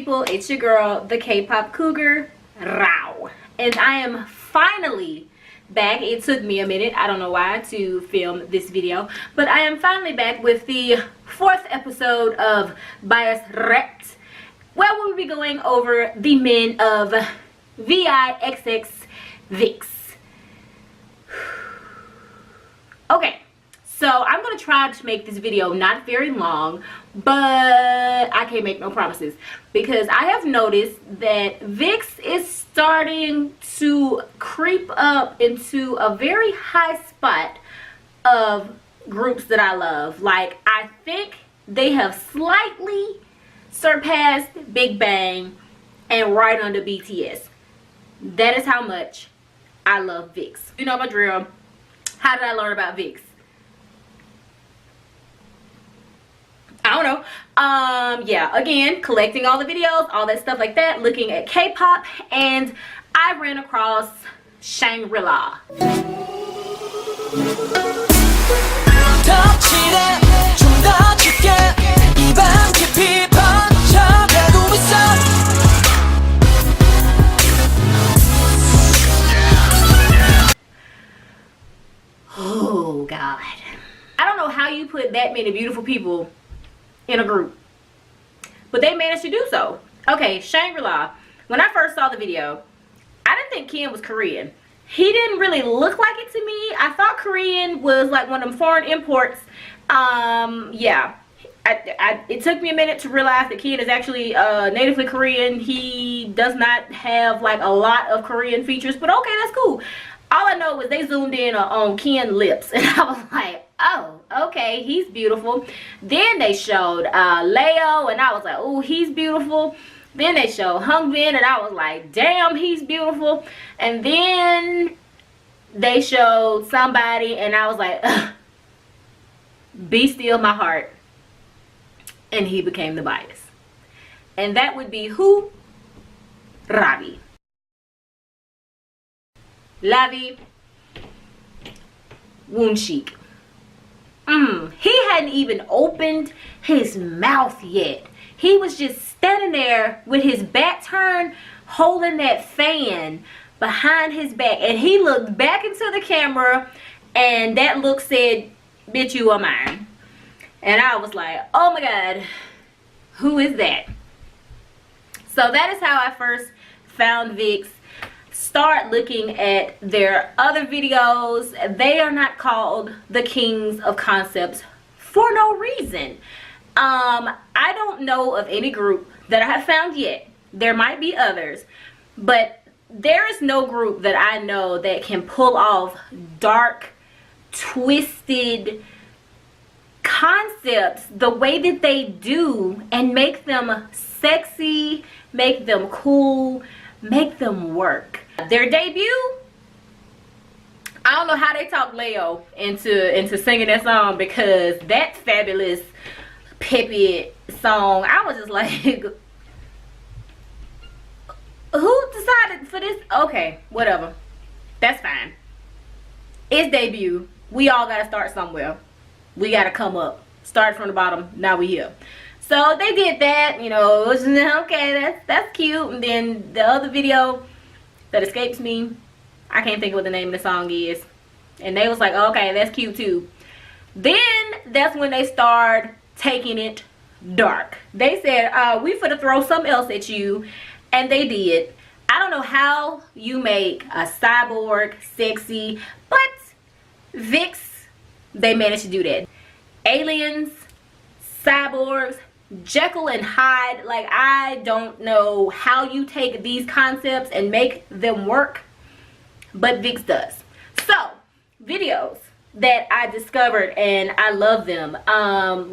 people, it's your girl, the K-pop cougar, Rao. And I am finally back. It took me a minute, I don't know why, to film this video, but I am finally back with the 4th episode of VIXX, where we'll be going over the men of VIXX VIXX. Okay, so I'm gonna try to make this video not very long, but I can't make no promises because I have noticed that VIXX is starting to creep up into a very high spot of groups that I love. Like, I think they have slightly surpassed Big Bang and right under BTS. That is how much I love VIXX. You know my drill. How did I learn about VIXX? I don't know. Yeah, again, collecting all the videos, all that stuff like that, looking at K-pop, and I ran across Shangri-La. Oh God, I don't know how you put that many beautiful people in a group, but they managed to do so. Okay, Shangri-La. When I first saw the video, I didn't think Ken was Korean. He didn't really look like it to me. I thought Korean was like one of them foreign imports. Yeah, it took me a minute to realize that Ken is actually natively Korean. He does not have like a lot of Korean features, but okay, that's cool. All I know is they zoomed in on Ken's lips, and I was like, oh, okay, he's beautiful. Then they showed Leo, and I was like, oh, he's beautiful. Then they showed Hungbin, and I was like, damn, he's beautiful. And then they showed somebody, and I was like, ugh, be still my heart. And he became the bias. And that would be who? Ravi. Lavi Woonshik. He hadn't even opened his mouth yet. He was just standing there with his back turned, holding that fan behind his back, and he looked back into the camera, and that look said, bitch, you are mine. And I was like, oh my God, who is that? So that is how I first found VIXX. Start looking at their other videos. They are not called the Kings of Concepts for no reason. I don't know of any group that I have found yet. There might be others, but there is no group that I know that can pull off dark, twisted concepts the way that they do and make them sexy, make them cool, make them work. Their debut, I don't know how they talked Leo into singing that song, because that fabulous peppy song, I was just like, who decided for this? Okay, whatever, that's fine. It's debut. We all gotta start somewhere. We gotta come up, start from the bottom. Now we here. So they did that, you know. It was, okay, that's cute. And then the other video that escapes me, I can't think of what the name of the song is, and they was like, okay, that's cute too. Then that's when they start taking it dark. They said, we finna throw something else at you, and they did. I don't know how you make a cyborg sexy, but VIXX, they managed to do that. Aliens, cyborgs, Jekyll and Hyde. Like, I don't know how you take these concepts and make them work, but VIXX does. So, videos that I discovered, and I love them.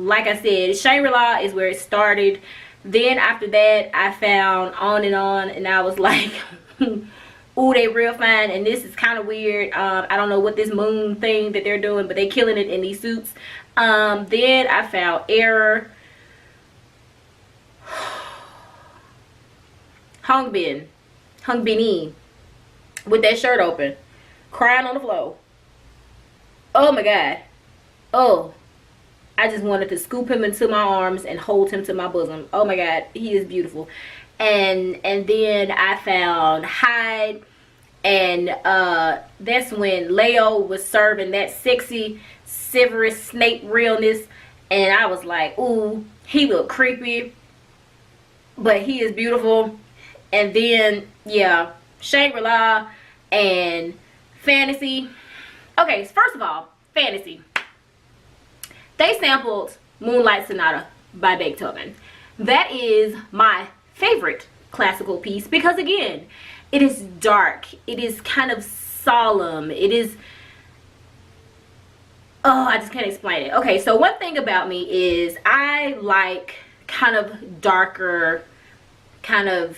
Like I said, Shangri-La is where it started. Then after that, I found On, and I was like, ooh, they real fine, and this is kind of weird. I don't know what this moon thing that they're doing, but they killing it in these suits. Then I found Error. Hungbin with that shirt open, crying on the floor. Oh my God. Oh, I just wanted to scoop him into my arms and hold him to my bosom. Oh my God, he is beautiful. And then I found Hyde, and that's when Leo was serving that sexy Severus Snape realness, and I was like, ooh, he looked creepy, but he is beautiful. And then yeah, Shangri-La and Fantasy. Okay, first of all, Fantasy, they sampled Moonlight Sonata by Beethoven. That is my favorite classical piece because, again, it is dark, it is kind of solemn, it is, oh, I just can't explain it. Okay, so one thing about me is I like kind of darker, kind of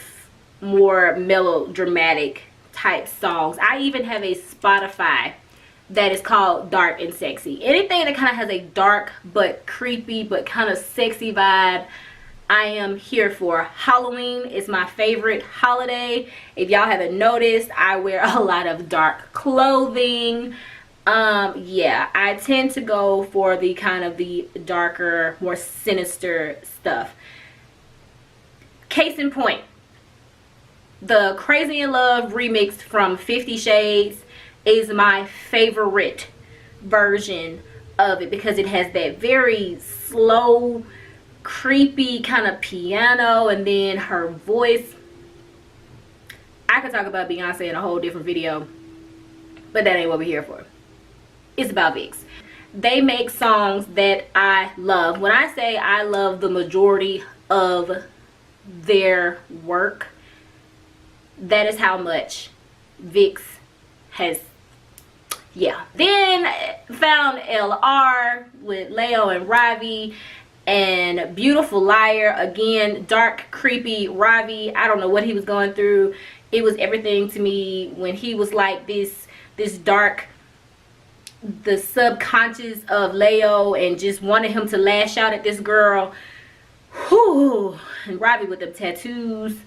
more melodramatic type songs. I even have a Spotify that is called Dark and Sexy. Anything that kind of has a dark but creepy but kind of sexy vibe, I am here for. Halloween is my favorite holiday. If y'all haven't noticed, I wear a lot of dark clothing. Yeah, I tend to go for the kind of the darker, more sinister stuff. Case in point, the Crazy in Love remix from 50 Shades is my favorite version of it because it has that very slow, creepy kind of piano, and then her voice. I could talk about Beyonce in a whole different video, but that ain't what we're here for. It's about VIXX. They make songs that I love. When I say I love the majority of their work, that is how much VIXX has. Yeah. Then found LR with Leo and Ravi, and Beautiful Liar. Again, dark, creepy Ravi. I don't know what he was going through. It was everything to me when he was like this dark, the subconscious of Leo, and just wanted him to lash out at this girl. Whew. And Ravi with them tattoos.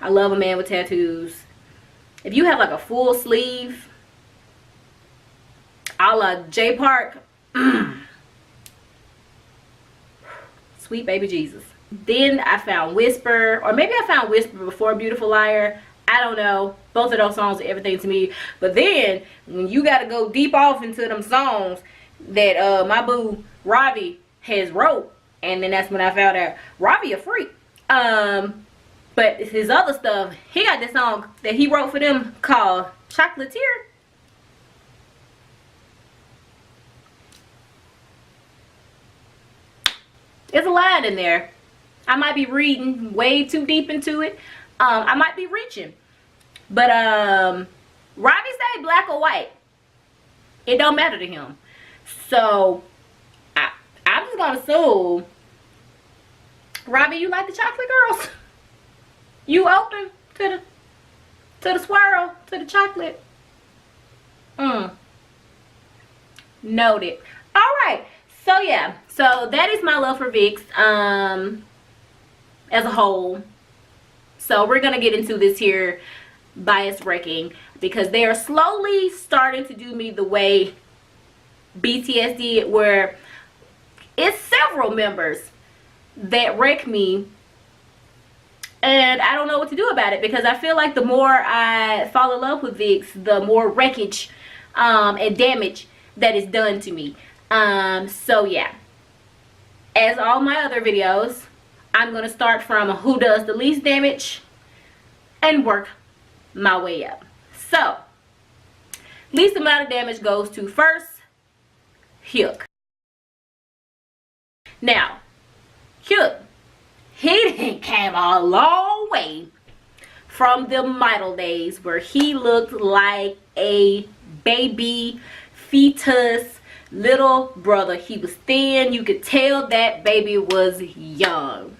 I love a man with tattoos. If you have like a full sleeve, a la J Park, sweet baby Jesus. Then I found Whisper, or maybe I found Whisper before Beautiful Liar. I don't know. Both of those songs are everything to me. But then when you got to go deep off into them songs that my boo Ravi has wrote, and then that's when I found out Ravi a freak. But his other stuff, he got this song that he wrote for them called Chocolatier. There's a line in there. I might be reading way too deep into it. I might be reaching. But Ravi say black or white, it don't matter to him. So I'm just gonna assume, Ravi, you like the chocolate girls? You open to the swirl, to the chocolate? Noted. All right. So yeah, so that is my love for VIXX as a whole. So we're gonna get into this here bias wrecking, because they are slowly starting to do me the way BTS did, where it's several members that wreck me, and I don't know what to do about it, because I feel like the more I fall in love with VIXX, the more wreckage and damage that is done to me. So yeah, as all my other videos, I'm gonna start from who does the least damage and work my way up. So least amount of damage goes to first Hyuk. Now Hyuk, he came a long way from the Idol days where he looked like a baby fetus little brother. He was thin. You could tell that baby was young.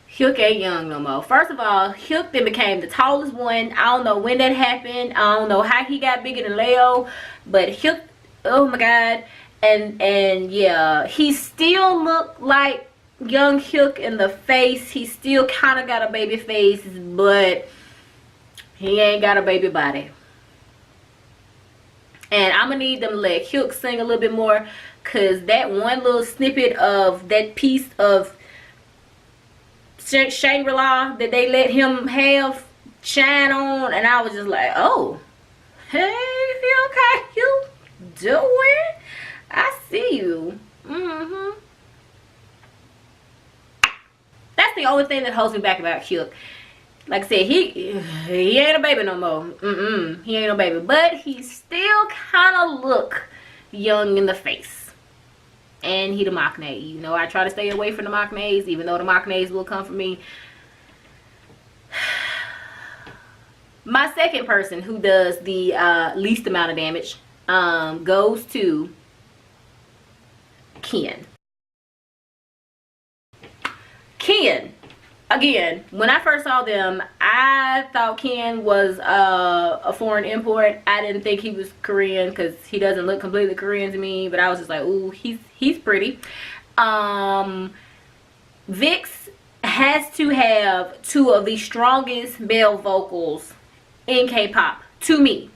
Hyuk ain't young no more. First of all, Hyuk then became the tallest one. I don't know when that happened. I don't know how he got bigger than Leo, but Hyuk, oh my God. And yeah, he still looked like young Hyuk in the face. He still kind of got a baby face, but he ain't got a baby body. And I'm gonna need them to let Hyuk sing a little bit more, cause that one little snippet of that piece of Shangri-La that they let him have shine on, and I was just like, oh, hey, you okay? You doing? I see you. That's the only thing that holds me back about Hyuk. Like I said, he ain't a baby no more. He ain't no baby, but he still kind of look young in the face. And he the maknae. You know, I try to stay away from the maknaes, even though the maknaes will come for me. My second person who does the least amount of damage goes to Ken. Ken. Again, when I first saw them, I thought Ken was a foreign import. I didn't think he was Korean because he doesn't look completely Korean to me. But I was just like, ooh, he's pretty. VIXX has to have two of the strongest male vocals in K-pop to me.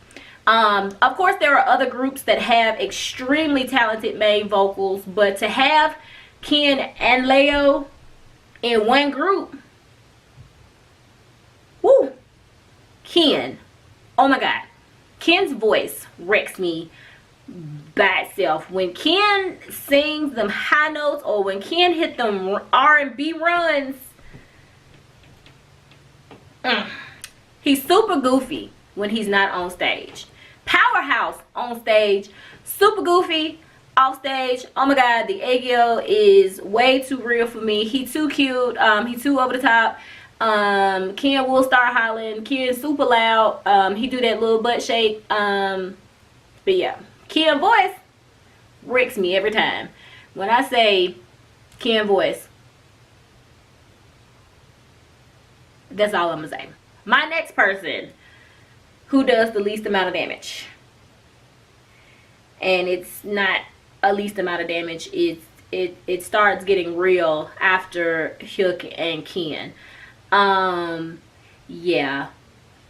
Of course, there are other groups that have extremely talented male vocals, but to have Ken and Leo in one group, woo, Ken, oh my god, Ken's voice wrecks me by itself. When Ken sings them high notes, or when Ken hit them R&B runs, he's super goofy when he's not on stage. Powerhouse on stage, super goofy off stage. Oh my god, the Aegyo is way too real for me. He too cute. He too over the top. Ken will start hollering. Ken's super loud. He do that little butt shake. But yeah, Ken voice wrecks me every time. When I say Ken voice, that's all I'm gonna say. My next person who does the least amount of damage, and it's not a least amount of damage, it starts getting real after Hyuk and Ken. Yeah,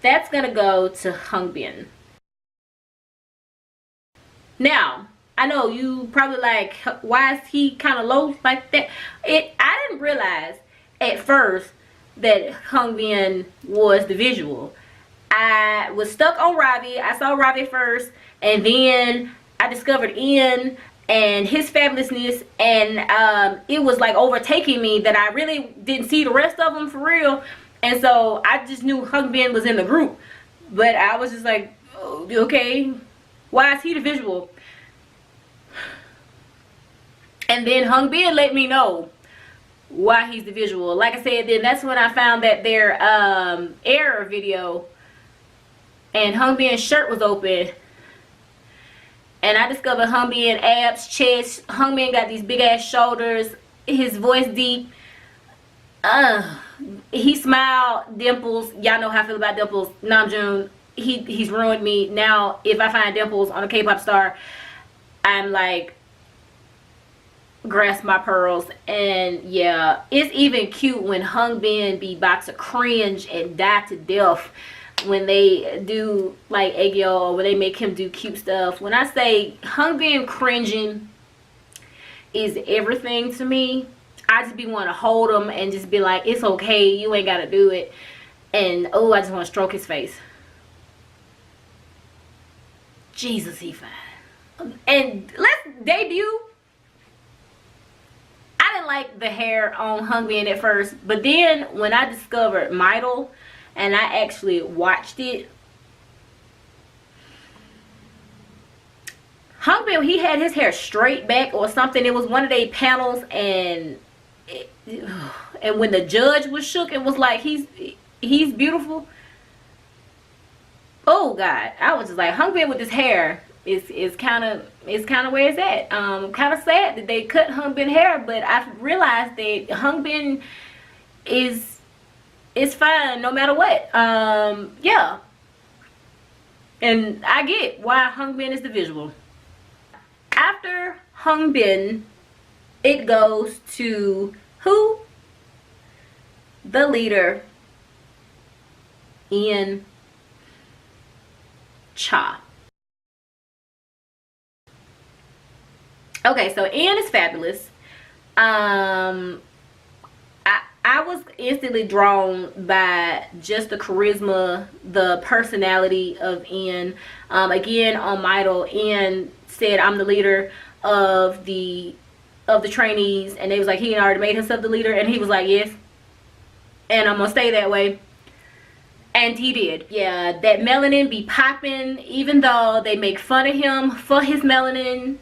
that's gonna go to Hungbin. Now, I know you probably like, why is he kind of low like that? I didn't realize at first that Hungbin was the visual. I was stuck on Ravi. I saw Ravi first, and then I discovered Ian and his fabulousness, and it was like overtaking me that I really didn't see the rest of them for real. And so I just knew Hungbin was in the group, but I was just like, oh, okay, why is he the visual? And then Hungbin let me know why he's the visual. Like I said, then that's when I found that their error video, and Hungbin's shirt was open, and I discovered Hungbin abs, chest. Hungbin got these big ass shoulders, his voice deep. He smiled, dimples. Y'all know how I feel about dimples. Namjoon, he's ruined me. Now if I find dimples on a K-pop star, I'm like, grasp my pearls. And yeah, it's even cute when Hungbin be about to cringe and die to death when they do like Aegyo, or when they make him do cute stuff. When I say Hungbin cringing is everything to me, I just be want to hold him and just be like, it's okay, you ain't gotta do it. And oh, I just want to stroke his face. Jesus, he fine. And let's debut. I didn't like the hair on Hungbin at first, but then when I discovered Midol and I actually watched it, Hungbin, he had his hair straight back or something. It was one of their panels, and when the judge was shook, it was like, he's beautiful. Oh God, I was just like, Hungbin with his hair is kind of where it's at. Kind of sad that they cut Hungbin hair, but I realized that Hungbin is fine no matter what. Yeah, and I get why Hungbin is the visual. After Hungbin, it goes to who? The leader, Ian Cha. Okay, so Ian is fabulous. I was instantly drawn by just the charisma, the personality of Ian. Again, on Midel, Ian said, "I'm the leader of the trainees," and they was like, he had already made himself the leader, and he was like, "Yes, and I'm gonna stay that way." And he did. Yeah, that melanin be popping, even though they make fun of him for his melanin.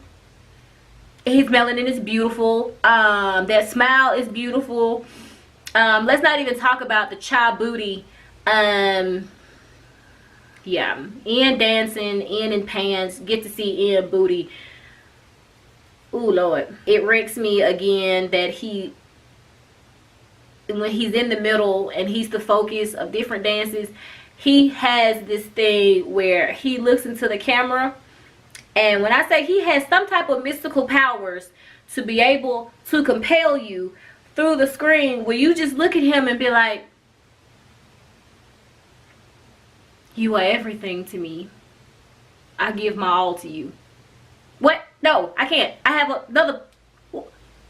His melanin is beautiful. That smile is beautiful. Let's not even talk about the child booty. Yeah, Ian dancing, Ian in pants, get to see Ian booty. Ooh, Lord. It wrecks me again that when he's in the middle and he's the focus of different dances, he has this thing where he looks into the camera. And when I say he has some type of mystical powers to be able to compel you through the screen, where you just look at him and be like, "You are everything to me. I give my all to you." What? No, I can't. I have another.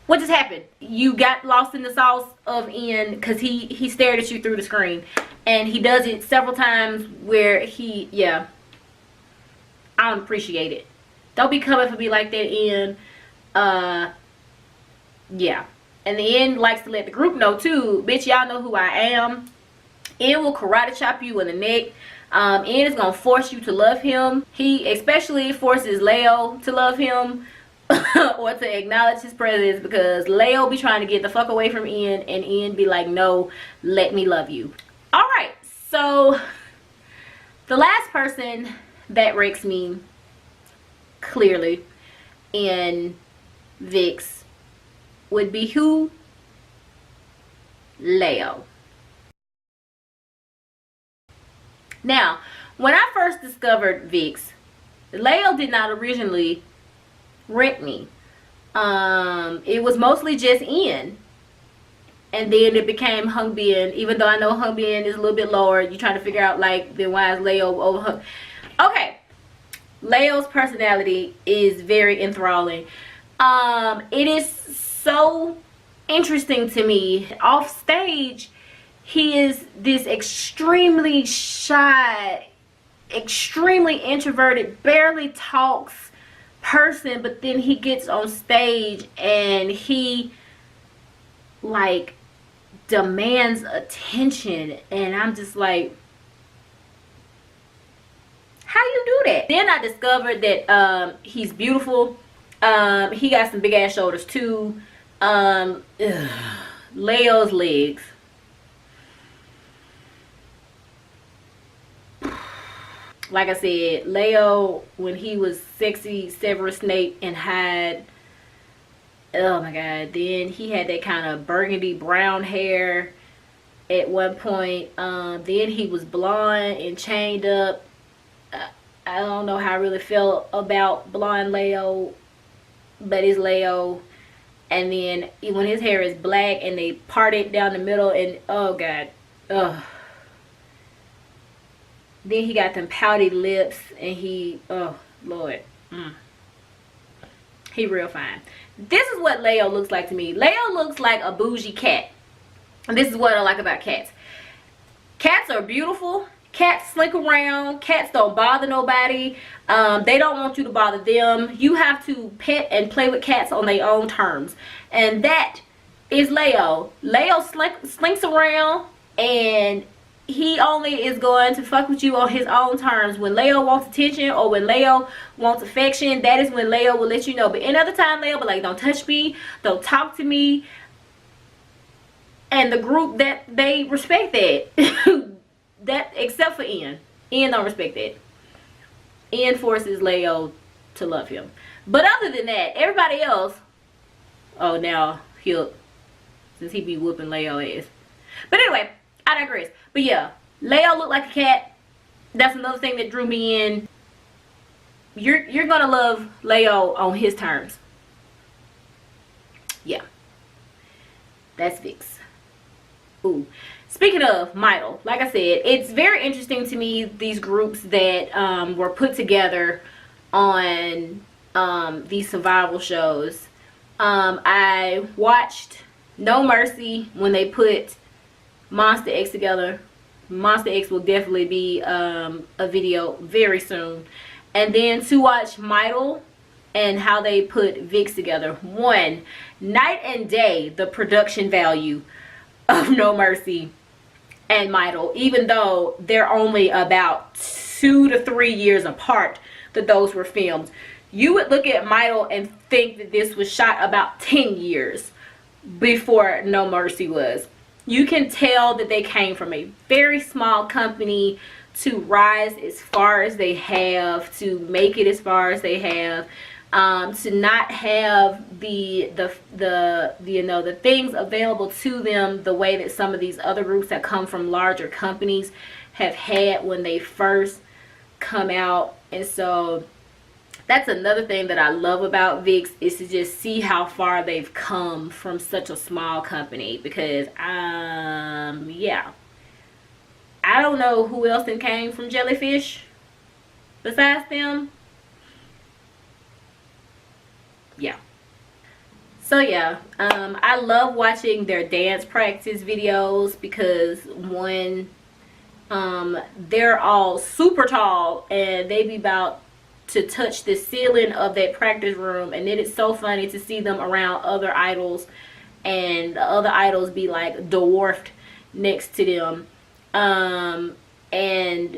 What just happened? You got lost in the sauce of Ian because he stared at you through the screen. And he does it several times where yeah. I don't appreciate it. Don't be coming for me like that, Ian. Yeah. And the Ian likes to let the group know too. Bitch, y'all know who I am. Ian will karate chop you in the neck. Ian is gonna force you to love him. He especially forces Leo to love him or to acknowledge his presence, because Leo be trying to get the fuck away from Ian, and Ian be like, "No, let me love you." All right, so the last person that wrecks me clearly in VIXX would be who? Leo. Now, when I first discovered VIXX, Leo did not originally wreck me. It was mostly just Ian. And then it became Hungbin, even though I know Hungbin is a little bit lower. You're trying to figure out, like, then why is Leo over her? Okay. Leo's personality is very enthralling. It is so interesting to me. Off stage, he is this extremely shy, extremely introverted, barely talks person, but then he gets on stage and he like demands attention, and I'm just like, how you do that? Then I discovered that he's beautiful. He got some big ass shoulders too. Leo's legs, like I said, Leo when he was sexy Severus Snape and had, oh my god, then he had that kind of burgundy brown hair at one point. Then he was blonde and chained up. I don't know how I really felt about blonde Leo, but it's Leo. And then when his hair is black and they part it down the middle, and oh god, ugh. Then he got them pouty lips, and he, oh Lord, he real fine. This is what Leo looks like to me. Leo looks like a bougie cat. And this is what I like about cats. Cats are beautiful. Cats slink around. Cats don't bother nobody. They don't want you to bother them. You have to pet and play with cats on their own terms. And that is Leo. Leo slinks around, and he only is going to fuck with you on his own terms. When Leo wants attention or when Leo wants affection, that is when Leo will let you know. But any other time, Leo, but like, don't touch me, don't talk to me. And the group, that they respect that. That, except for Ian. Ian don't respect that. Ian forces Leo to love him. But other than that, everybody else, oh, now he'll, since he be whooping Leo ass. But anyway, I digress. But yeah, Leo looked like a cat. That's another thing that drew me in. You're gonna love Leo on his terms. Yeah. That's VIXX. Ooh. Speaking of Midel, like I said, it's very interesting to me, these groups that were put together on these survival shows. I watched No Mercy when they put Monster X together. Monster X will definitely be a video very soon. And then to watch Midel and how they put VIXX together. One, night and day the production value of No Mercy and Midel, even though they're only about 2 to 3 years apart that those were filmed. You would look at Midel and think that this was shot about 10 years before No Mercy was. You can tell that they came from a very small company to rise as far as they have, to make it as far as they have, to not have the you know, the things available to them the way that some of these other groups that come from larger companies have had when they first come out. And so that's another thing that I love about VIXX, is to just see how far they've come from such a small company. Because yeah, I don't know who else then came from Jellyfish besides them. Yeah. So yeah, I love watching their dance practice videos because one, they're all super tall and they be about to touch the ceiling of that practice room, and it is so funny to see them around other idols and the other idols be like dwarfed next to them. And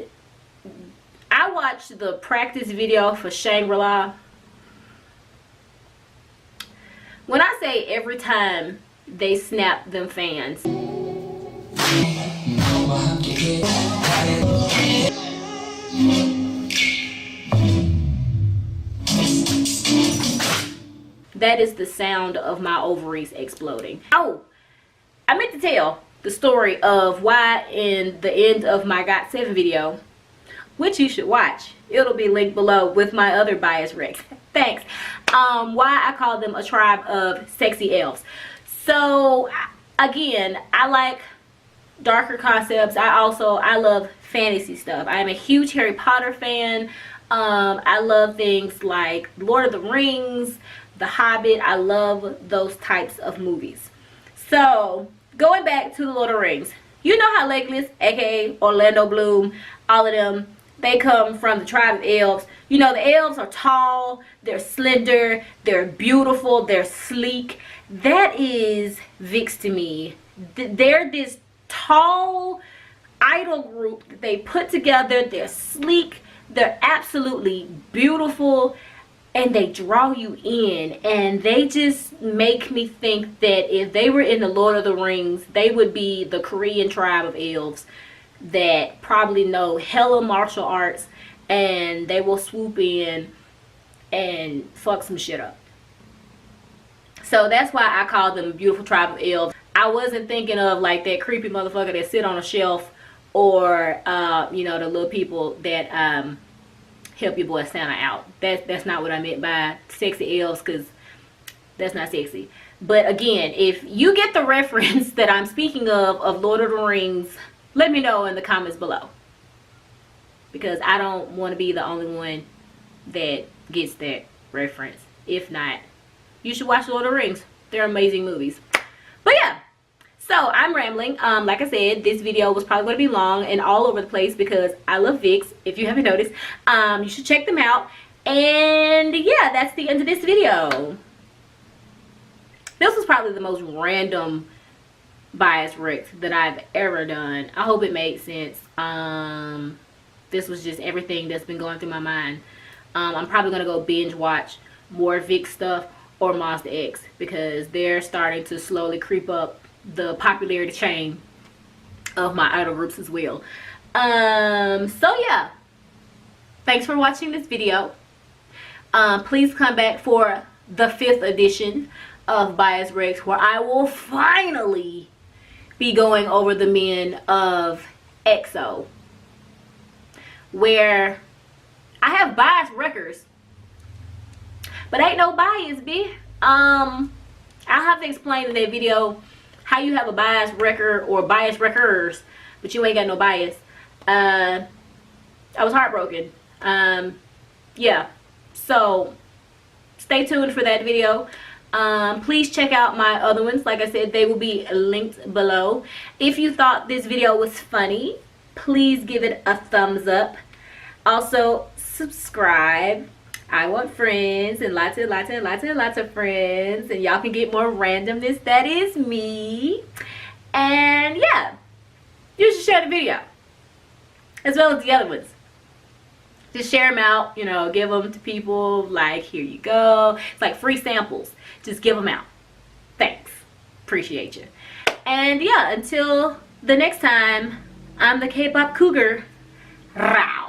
I watched the practice video for Shangri-La. When I say every time they snap them fans, that is the sound of my ovaries exploding. Oh, I meant to tell the story of why in the end of my Got 7 video, which you should watch. It'll be linked below with my other bias recs. Thanks. Why I call them a tribe of sexy elves. So again, I like darker concepts. I love fantasy stuff. I am a huge Harry Potter fan. I love things like Lord of the Rings, The Hobbit. I love those types of movies. So going back to the Lord of the Rings, you know how Legolas, aka Orlando Bloom, all of them, they come from the tribe of elves. You know, the elves are tall, they're slender, they're beautiful, they're sleek. That is VIXX to me. They're this tall idol group that they put together. They're sleek, they're absolutely beautiful, and they draw you in. And they just make me think that if they were in the Lord of the Rings, they would be the Korean tribe of elves that probably know hella martial arts, and they will swoop in and fuck some shit up. So that's why I call them a beautiful tribe of elves. I wasn't thinking of like that creepy motherfucker that sit on a shelf, or you know, the little people that help your boy Santa out. That's not what I meant by sexy elves, because that's not sexy. But again, if you get the reference that I'm speaking of Lord of the Rings, let me know in the comments below, because I don't want to be the only one that gets that reference. If not, you should watch Lord of the Rings. They're amazing movies. But yeah, so I'm rambling. Like I said, this video was probably going to be long and all over the place because I love VIXX. If you haven't noticed, you should check them out. And yeah, that's the end of this video. This was probably the most random bias rec that I've ever done. I hope it made sense. This was just everything that's been going through my mind. I'm probably gonna go binge watch more VIXX stuff or Monster X, because they're starting to slowly creep up the popularity chain of my idol groups as well. So yeah, thanks for watching this video. Please come back for the 5th edition of Bias Recs, where I will finally be going over the men of EXO, where I have bias records, but ain't no bias, b. I'll have to explain in that video how you have a bias record or bias records, but you ain't got no bias. I was heartbroken. Yeah, so stay tuned for that video. Please check out my other ones. Like I said, they will be linked below. If you thought this video was funny, please give it a thumbs up. Also, subscribe. I want friends, and lots and lots and lots and lots of friends, and y'all can get more randomness. That is me. And yeah, you should share the video as well as the other ones. Just share them out, you know, give them to people. Like, here you go. It's like free samples. Just give them out. Thanks. Appreciate you. And yeah, until the next time, I'm the K-pop cougar. Row.